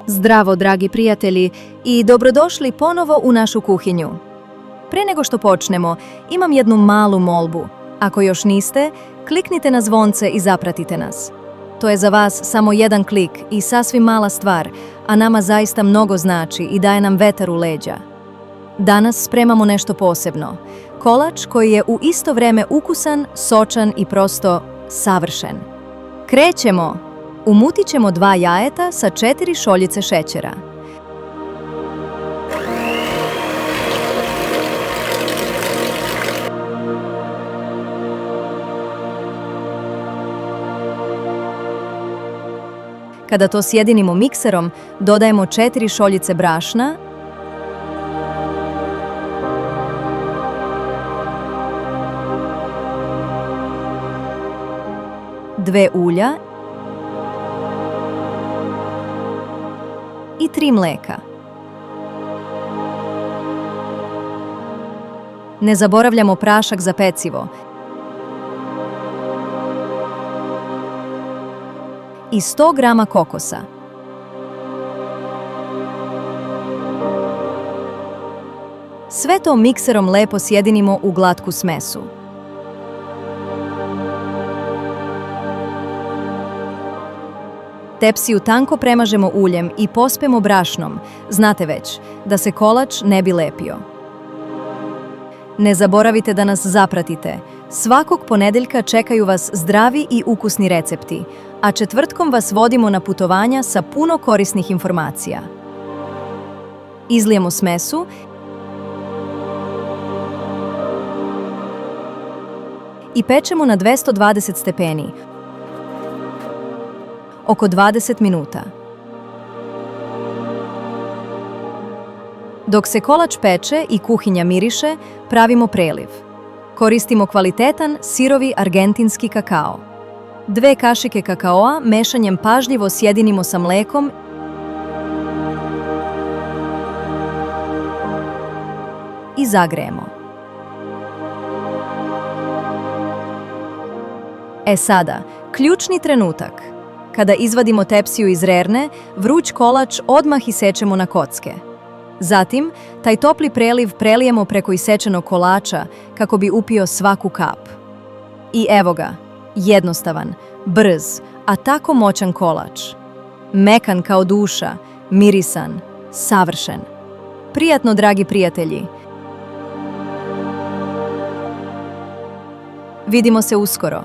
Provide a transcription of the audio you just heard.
Zdravo, dragi prijatelji, i dobrodošli ponovo u našu kuhinju. Pre nego što počnemo, imam jednu malu molbu. Ako još niste, kliknite na zvonce i zapratite nas. To je za vas samo jedan klik i sasvim mala stvar, a nama zaista mnogo znači i daje nam vetar u leđa. Danas spremamo nešto posebno. Kolač koji je u isto vreme ukusan, sočan i prosto savršen. Krećemo! Umutit ćemo 2 jajeta sa 4 šoljice šećera. Kada to sjedinimo mikserom, dodajemo 4 šoljice brašna, 2 ulja i 3 mleka. Ne zaboravljamo prašak za pecivo i 100 grama kokosa. Sve to mikserom lepo sjedinimo u glatku smesu. Tepsiju tanko premažemo uljem i pospemo brašnom, znate već, da se kolač ne bi lepio. Ne zaboravite da nas zapratite. Svakog ponedeljka čekaju vas zdravi i ukusni recepti, a četvrtkom vas vodimo na putovanja sa puno korisnih informacija. Izlijemo smesu i pečemo na 220 stepeni, oko 20 minuta. Dok se kolač peče i kuhinja miriše, pravimo preliv. Koristimo kvalitetan, sirovi argentinski kakao. 2 kašike kakaoa mešanjem pažljivo sjedinimo sa mlekom i zagrejemo. Sada, ključni trenutak. Kada izvadimo tepsiju iz rerne, vruć kolač odmah isečemo na kocke. Zatim, taj topli preliv prelijemo preko isečenog kolača kako bi upio svaku kap. I evo ga, jednostavan, brz, a tako moćan kolač. Mekan kao duša, mirisan, savršen. Prijatno, dragi prijatelji. Vidimo se uskoro.